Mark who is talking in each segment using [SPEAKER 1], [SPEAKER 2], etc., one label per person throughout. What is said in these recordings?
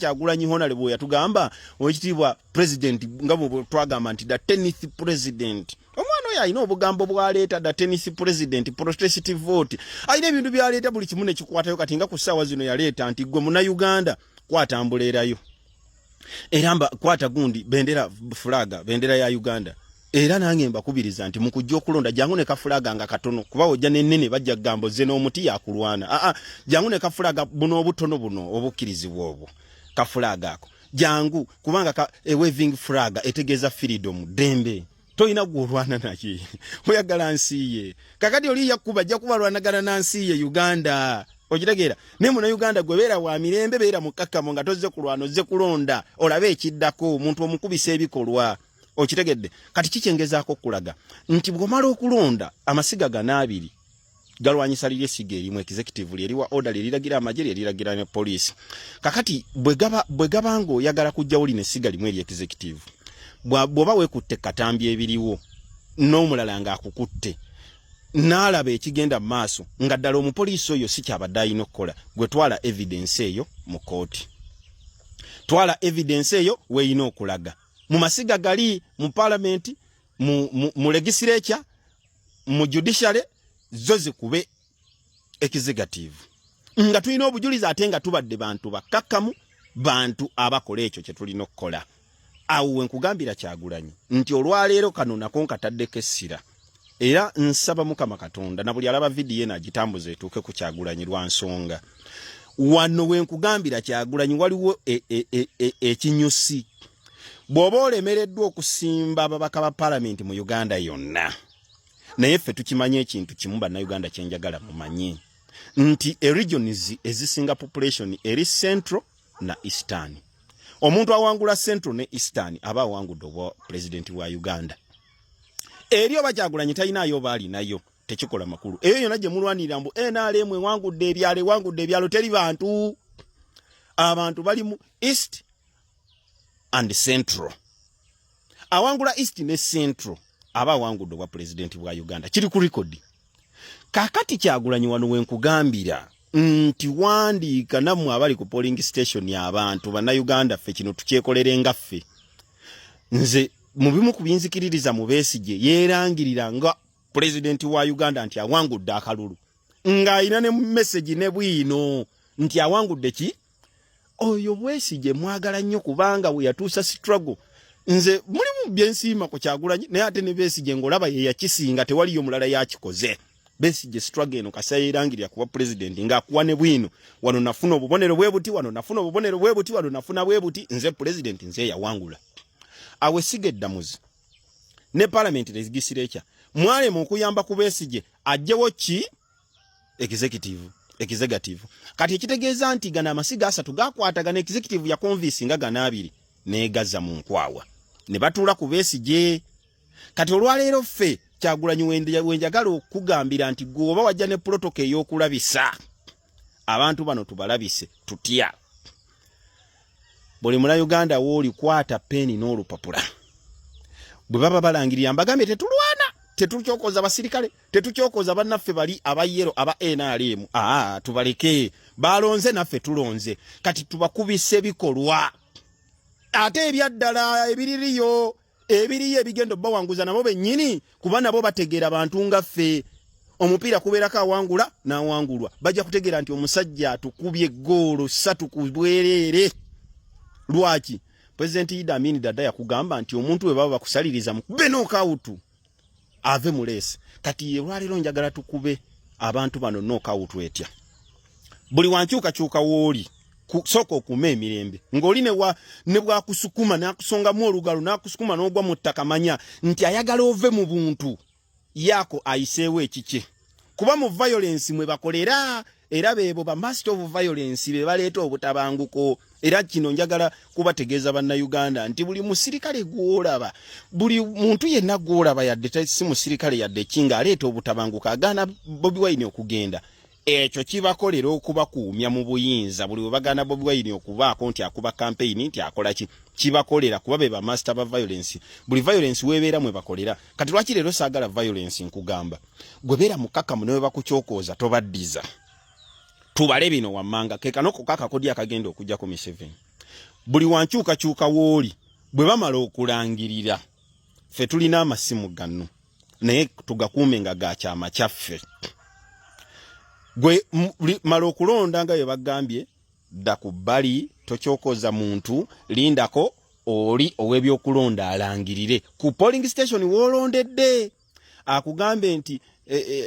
[SPEAKER 1] Kyagulanyi Honorable yatugamba Oweekitiibwa President nga bwe twagamba nti the 10th president. Omwana oyo alina obugambo bwaleeta the 10th president protestive vote. Alina ebintu byaleeta buli kimu ne kikwatayo kati nga ku ssaawa zino yaleeta nti gwe muna Uganda kwatambulerayo. Era kwata gundi bendera flaga bendera ya Uganda. Era nange mbakubiriza nti mukujja okulonda jangu ne kafulaga nga katono kuba ojja nennene bajja gambo zeno omuti yakulwana jangu ne kafulaga buno obutono buno obukkirizibwa obwo kafulaga ako jangu kubanga a waving flag etegeza freedom dembe toina gwolwana naye oyagala nsi ye kakati oli yakuba jja kubalwanagana na nsi ye Uganda okitegeera ne muna Uganda gwebera wa mirembe beera mukakkamo nga tozze kulwana ozze kulonda olabe ekiddako omuntu omukubisa ebikolwa okitegedde kati kichengezaako kulaga nti bwomala okulonda amasiga ganaabiri galwanyisa lyesiga erimu executive eriwa order liragira amajeri liragira ne police kakati bwe gabango oyagala kujja oli ne siga limu eri executive bwoba wekutte katambi ebiriwo n'omulala nga akukutte n'alaba ekigenda maaso nga ddala omupoliisi oyo si kyabadde n'okkola gwe twala evidence eyo mu kooti twala evidence eyo weeyina okulaga mu masiga gali mu parliament mu legislature mu judiciary zoze kube executive nga tulina obujuliza ate nga tubadde bantu bakakkamu bantu abakola ekyo kye tulina okukola awo nkugambira Kyagulanyi nti olwaleero kano nako nkataddeko essira era nsaba Mukama Katonda na buli alaba video ena agitambuze etuuke ku Kyagulanyi lwa nsonga wano wenkugambira Kyagulanyi waliwo ekinyusi bw'oba olemereddwa okusimba ababaka ba parliament mu Uganda yonna naye ffe tukimanye ekintu kimu bannayuganda kyenjagala mumanye nti regions ezisinga population eri central na eastern omuntu awangula central ne eastern aba awangudde obwa president wa Uganda eri oba Kyagulanyi talinayo baali nayo tekikola makulu eyo yonna gye mulwanirira mbu NRM wangudde ebyalo teri bantu abantu bali mu east and central awangula east ne central aba awangudde obwa president wa Uganda kiri ku record kakati Kyagulanyi wano wenkugambira nti wandiika nammwe abali ku polling station y'abantu bannayuganda ffe kino tukyekolere nga ffe nze mu bimu ku binzikiririza mu Besigye yeerangirira nga president wa Uganda nti awangudde akalulu ng'ayina ne message ne bwino nti awangudde ki oyo Besigye mwagala nnyo kubanga we yatuusa struggle nze mulimu byensiima ku Kyagulanyi naye ate ne Besigye ngolaba ye yakisinga tewaliyo mulala yakikoze Besigye struggle eno kasayirangirira kuba president ng'akuwa ne bwino wano nafuna obubonero bwe buti wano nafuna obubonero bwe buti wano nafuna bwe buti nze president nze yawangula awe sigeddamuzi ne parliament legislature mwale mu kuyamba ku Besigye ajjewo ki executive kati ekitegeeza nti gana amasiga asatu gakwatagana executive ya convince nga ganaabiri neegaza mu nkwawa ne batuula ku Besigye kati olwaleero ffe Kyagulanyi wenjagala okugambira nti gwoba wajja ne protocol ey'okulabisa abantu bano tubalabise tutya buli muna Uganda wooli kwata peni n'olupapula bwe baba balangirira mbagambye tetulwana tetukyokoza basirikale tetukyokoza bannaffe bali abayero aba NRM tubaleke balonze naffe tulonze kati tubakubise bikolwa ate ebyaddala ebiriyo ebigendo bawanguza nabo bennyini kuba nabo bategeera abantu nga ffe omupiira kubeerako awangula n'awangulwa bajja kutegeera nti omusajja atukubye goolo 3 ku bwereere lwaki President Idi Amin Dada yakugamba nti omuntu we baba bakusaliriza mukube knockout ave mulesi kati olwaleero njagala tukube abantu bano knockout etya buli wankyuka wooli soko okume emirembe ng'oli ne bwakusukuma n'akusongamu olugalo n'akusukuma n'ogwa mu ttaka manya nti ayagala ove mu buntu yako ayiseewo ekike kuba mu violence mwe bakolera era beebo ba master of violence be baleeta obutabanguko era kino njagala kubategeeza bannayuganda nti buli musirikale gwolaba buli muntu yenna gwolaba yadde si musirikale yadde kinga aleeta obutabanguko agaana Bobi Wine okugenda ekyo kibakolera okubakuumya mu buyinza buli we bagana Bobi Wine okubaako nti akuba campaign nti akola kibakolera kuba be ba master ba violence buli violence webeera mwe bakolera kati lwaki leero saagala violence nkugamba gwebeera mukakamu newe bakukyokooza tobaddiza tubale bino wammanga keka noko kaka kodi akagenda okujja ku 7 buli wanchuka chuka woli bwe bamala okulangirira fe tulina amasimu gano naye tugakuume nga ga kyama kyaffe gwe mala okulonda nga bagambye dda ku bbali tokyokoza muntu lindako oli ow'ebyokulonda alangirire ku polling station wolondedde akugambe nti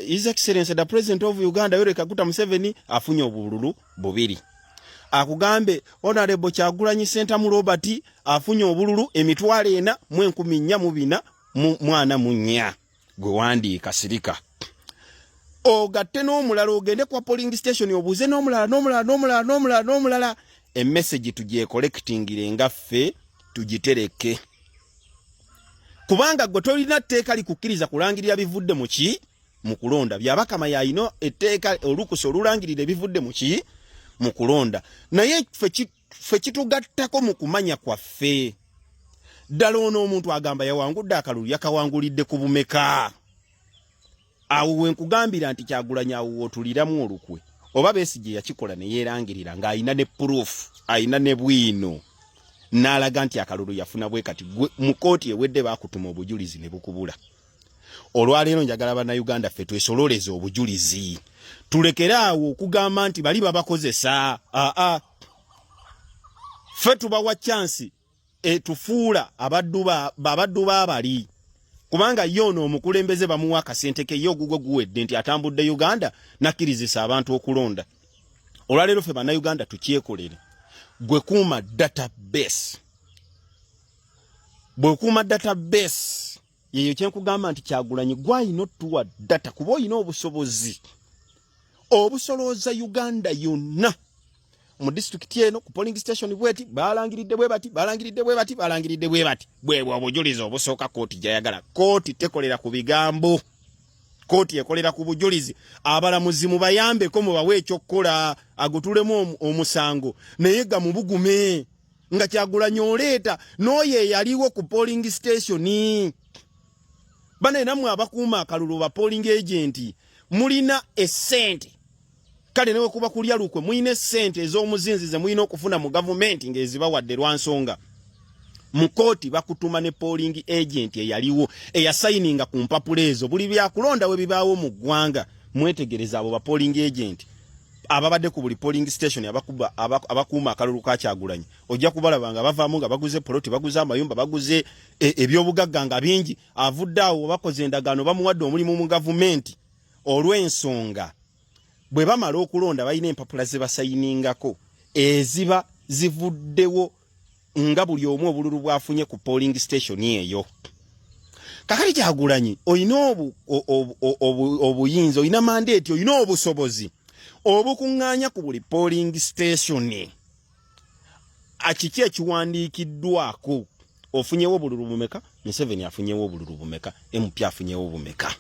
[SPEAKER 1] His Excellency the President of Uganda Yoweri Kaguta Museveni afunye obululu bubiri. Akugambe Honorable Kyagulanyi Ssentamu Robert afunye obululu emitwalo 4,400 mwana munya gwe wandiika sirika. Ogatte n'omulala ogende kwa polling station obuuze n'omulala a message tujye collectingire ngaffe tugitereke. Kubanga gwe tolina tteeka likukkiriza kulangirira bivudde mu ki mu kulonda byabakama yayino etteeka olukusa olulangirira bivudde mu ki mu kulonda naye ffe kitugattako mu kumanya kwaffe ddala ono omuntu agamba yawangudde akalulu yakawangulidde ku bumeka awo wenkugambira nti Kyagulanyi awo otuliramu olukwe oba Besigye yakikola ne yeerangirira ng'ayina ne proof ayina ne bwino n'alaga nti akalulu yafuna bwe kati mu kooti ewedde baakutuma obujulizi ne bukubula. Olwaleero njagala bannayuganda ffe twesololeze obujulizi tulekere awo okugamba nti bali babakozesa ffe tubawa chance tufuula abaddu baabali kubanga yono omukulembeze bamuwa akasente ke yo gugwe guwedde nti atambudde Uganda nakkirizisa abantu okulonda. Olwaleero ffe bannayuganda tukyekolere gwe kuuma database yeyo kyenkugamba nti Kyagulanyi gwayina otuwa data kuba oyina obusobozi obusolooza Uganda yonna mu district eno ku polling station bweti balangiridde bwe bati bwebwe obujulizi obusooka kooti gyayagala. Kooti tekolera ku bigambo, kooti ekolera ku bujulizi. Abalamuzi mubayambeko mubawe ekyokukola agutulemu omusango naye gamubugume nga Kyagulanyi oleeta n'oyo yaliwo ku polling station. Bana namwe abakuuma akalulu ba polling agent mulina essente kale newe kuba kulya lukwe mulina essente ez'omuzinzize mulina okufuna mu government ng'ezibawadde lwansonga mu kooti bakutuma ne polling agent eyaliwo eyasayininga ku mpapula ezo buli byakulonda we bibaawo mu ggwanga. Mwetegereza abo ba polling agent ababadde ku buli polling station abakuuma akalulu ka Kyagulanyi ojja kubalaba nga bavaamu nga baguze poloti baguze amayumba baguze ebyobugagga nga bingi avudde awo bakoze endagaano bamuwadde omulimu mu gavumenti olw'ensonga bwe bamala okulonda balina empapula ze basayiningako eziba zivuddewo nga buli omu obululu bwafunye ku polling station eyo. Kakati Kyagulanyi oyina obuyinza oyina mandate oyina obusobozi obukuŋŋaanya ku buli polling station akiki ekiwandiikiddwako ofunyewo obululu bumeka Museveni afunyewo obululu bumeka MP afunyewo bumeka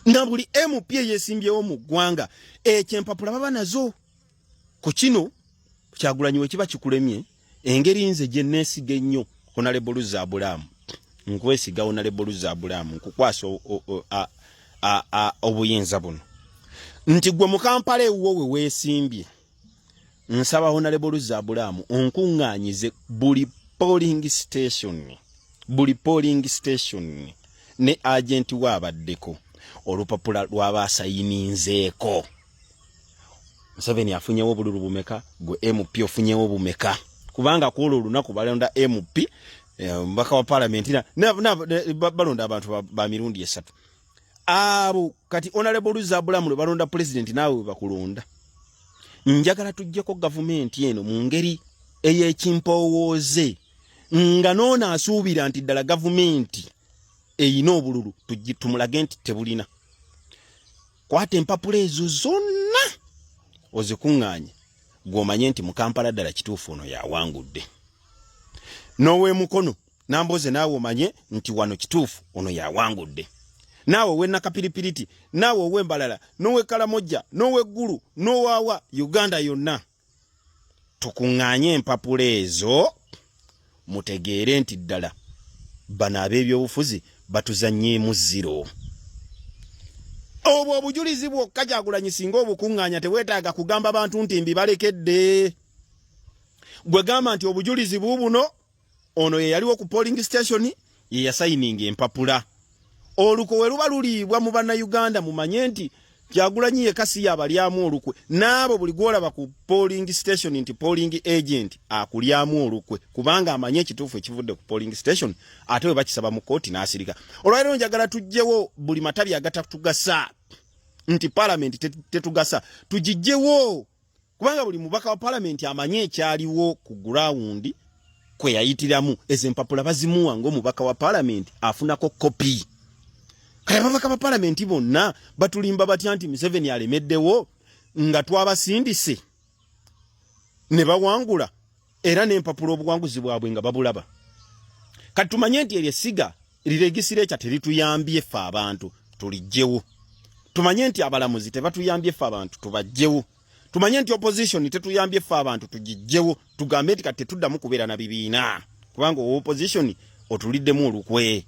[SPEAKER 1] na buli MP yesimbyewo mu ggwanga ekyempapula baba nazo ku kino Kyagulanyi we kiba kikulemye engeri nze gye neesiga ennyo Honorable Luzza Abulamu nkwesiga Honorable Luzza Abulamu nkukwasa obuyinza buno nti gwe mu Kampala ewuwo we weesimbye nsaba Honorable Luzza Abulamu onkuŋŋaanyize buli polling station ne agenti waabaddeko olupapula lw'abasayininzeeko. Museveni afunyewo obululu bumeka gwe MP ofunyewo bumeka kubanga ku olwo olunaku balonda MP mbaka wa parliament balonda abantu ba mirundi esatu abo kati Honorable Luzza Abulamu balonda president naawe bakulonda. Njagala tujjeko government eno mu ngeri ey'ekimpowooze nga noona asuubira nti ddala government eyina obululu tumulage nti tebulina. Kwata empapula ezo zonna ozikuŋŋaanye gw'omanye nti mu Kampala ddala kituufu ono yawangudde. N'owe mukono namboze naawe omanye nti wano kituufu ono yawangudde. Naawe we Nakapiripiriti naawe owe Mbalala n'owe Kalamojja n'owe Ggulu n'owaawa Uganda yonna tukuŋŋaanye empapula ezo mutegeere nti ddala bano ab'ebyobufuzi batuzannyeemu zero. Obwo obujulizi bwokka Kyagulanyi singa obukuŋŋaanya teweetaaga kugamba bantu nti mbibalekedde. gwe gamba nti obujulizi bubuno ono ye yaliwo ku polling station ye yasayininga empapula oluko we luba luliibwa mu bannayuganda mumanye nti Kyagulanyi yekasi yabalyamu olukwe nabo buli gwolaba ku polling station nti polling agent akulyamu olukwe kubanga amanye ekituufu ekivudde ku polling station ate we bakisaba mu kooti n'asirika. Olwaleero njagala tujjewo buli matabi agatatugasa nti parliament tetugasa tujijjewo kubanga buli mubaka wa parliament amanye ekyaliwo ku ground kwe yayitiramu ezempapula bazimuwa ng'omubaka wa parliament afunako kopi. Kaya babaka ba parliament bonna batulimba batya nti Museveni alemeddewo nga twabasindise ne bawangula era n'empapula obuwanguzi bwabwe nga babulaba. Kati tumanye nti eryesiga liregisireka terituyambye ffe abantu tulijjewo. Tumanye nti abalamuzi tebatuyambye ffe abantu tubajjewo. Tumanye nti opposition tetuyambye ffe abantu tugijjewo tugambe nti kati tetuddamu kubeera na bibiina kubanga opposition otuliddemu olukwe.